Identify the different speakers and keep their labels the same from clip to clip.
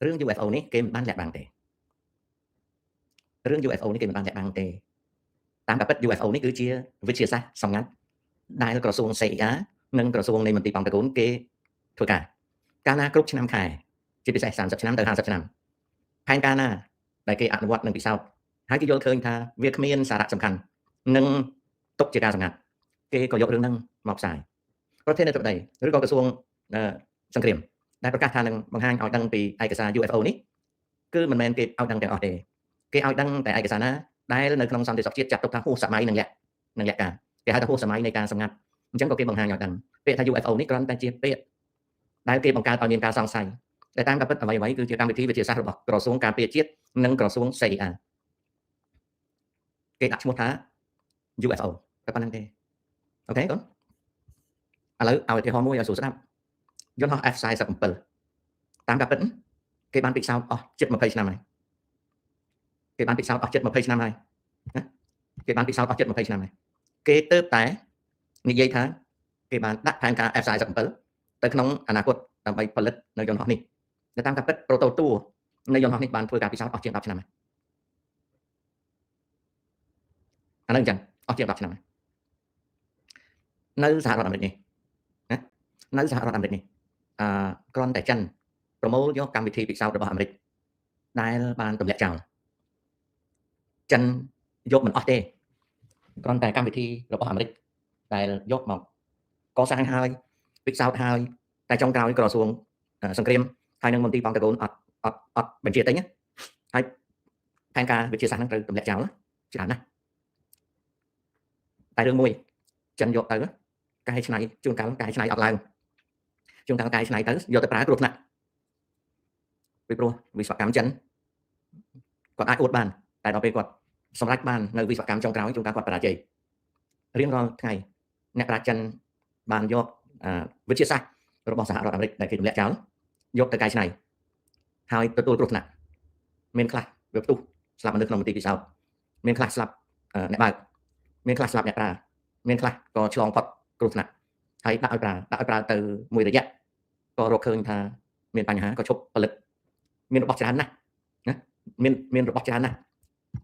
Speaker 1: រឿង UFO នេះគេមិនបានលាក់បាំងទេរឿង UFO នេះគេមិនបានលាក់បាំងទេតាមការពិត UFO នេះគឺជាវិទ្យាសាស្ត្រសម្ងាត់ដែលក្រសួង CIA និងក្រសួងនៃមន្ទីរប៉មតកូនគេធ្វើការកាលណាគ្រប់ឆ្នាំខែជាពិសេស30ឆ្នាំទៅ50ឆ្នាំផែនការណាដែលគេអនុវត្តនឹងពិសោធន៍ហើយគេយល់ឃើញថាវាគ្មានសារៈសំខាន់និងទុកជាការសម្ងាត់គេក៏យករឿងហ្នឹងមកផ្សាយប្រធានាធិបតីឬក៏ក្រសួងសង្គ្រាមដែលប្រកាសថានឹងបង្ហាញឲ្យដឹងពីឯកសារ UFO នេះគឺមិនមែនគេឲ្យដឹងទាំងអស់ទេគេឲ្យដឹងតែឯកសារណាដែលនៅក្នុងសន្តិសុខជាតិចាត់ទុកថាហួសសម័យនឹងលក្ខការគេហៅថាហួសសម័យនៃការសម្ងាត់អញ្ចឹងក៏គេបង្ហាញឲ្យដឹងពាក្យថា UFO នេះគ្រាន់តែជាពាក្យដែលគេបង្កើតឲ្យមានការសង្ស័យតែតាមការពិតអ្វីៗគឺជាកម្មវិធីវិទ្យាសាស្ត្ររបស់ក្រសួងការពារជាតិនិងក្រសួង CIA គេដាក់ឈ្មោះថា UFO តែប៉ុណ្្នឹងទេអូខេកូនឥឡូវឲ្យឧទាហរណ៍មួយឲ្យស្រួលស្ដាប់យន្តហោះ F47 តាមការពិតគេបានពិសោធន៍អស់ជិត20ឆ្នាំហើយគេបានពិសោធន៍អស់ជិត20ឆ្នាំហើយគេបានពិសោធន៍អស់ជិត20ឆ្នាំហើយគេទៅតែនិយាយថាគេបានដាក់ផែនការ F47 ទៅក្នុងអនាគតដើម្បីផលិតនៅយន្តហោះនេះតែតាមការពិត prototype នៃយន្តហោះនេះបានធ្វើការពិសោធន៍អស់ជាង10ឆ្នាំហើយអានឹងអញ្ចឹងអស់ជាង10ឆ្នាំហើយនៅសហរដ្ឋអាមេរិកនេះណានៅសហរដ្ឋអាមេរិកនេះគ្រាន់តែចិនប្រមូលយកកម្មវិធីពិសោធន៍របស់អាមេរិកដែលបានទម្លាក់ចោលចិនយកមិនអស់ទេគ្រាន់តែកម្មវិធីរបស់អាមេរិកដែលយកមកកសាងហើយពិសោធន៍ហើយតែចុងក្រោយក្រសួងសង្គ្រាមហើយនឹងមន្ទីរប៉មតកូនអត់បញ្ជាទិញហើយផែនការវិទ្យាសាស្ត្រហ្នឹងត្រូវទម្លាក់ចោលច្រើនណាស់តែរឿងមួយចិនយកទៅកែច្នៃជួនកាលកែច្នៃអត់ឡើងជួនកាលកែច្នៃទៅយកទៅប្រើគ្រោះថ្នាក់ពីព្រោះវិស្វកម្មចិនគាត់អាចអួតបានតែដល់ពេលគាត់សម្រេចបាននៅវិស្វកម្មចុងក្រោយជួនកាលគាត់បរាជ័យរៀងរាល់ថ្ងៃអ្នកប្រាជ្ញចិនបានយកវិទ្យាសាស្ត្ររបស់សហរដ្ឋអាមេរិកដែលគេទម្លាក់ចោលយកទៅកែច្នៃហើយទទួលគ្រោះថ្នាក់មានខ្លះវាផ្ទុះស្លាប់មនុស្សក្នុងមន្ទីរពិសោធន៍មានខ្លះស្លាប់អ្នកបើកមានខ្លះស្លាប់អ្នកប្រើមានខ្លះក៏ឆ្លងផុតគ្រោះថ្នាក់ហើយដាក់ឲ្យប្រើទៅមួយរយៈក៏រកឃើញថាមានបញ្ហាក៏ឈប់ផលិតមានរបស់ច្រើនណាស់ណាមានរបស់ច្រើនណាស់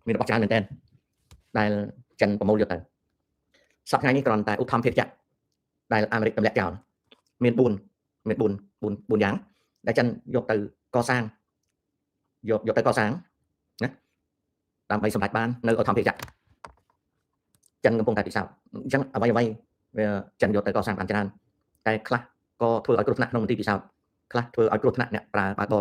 Speaker 1: មានរបស់ច្រើនមែនទែនដែលចិនប្រមូលយកទៅសប្តាហ៍នេះគ្រាន់តែឧបត្ថម្ភភាគចក្រដែលអាមេរិកទម្លាក់ចោលមាន4យ៉ាងដែលចិនយកទៅកសាងយកទៅកសាងណាដើម្បីសម្រេចបាននៅឧបត្ថម្ភភាគចក្រចិនកំពុងតែពិសោធន៍អញ្ចឹងអ្វីវាចិនយកទៅកសាងបានច្រើនតែខ្លះក៏ធ្វើឲ្យគ្រោះថ្នាក់ក្នុងមន្ទីរពិសោធន៍ខ្លះធ្វើឲ្យគ្រោះថ្នាក់អ្នកប្រើបើកបរ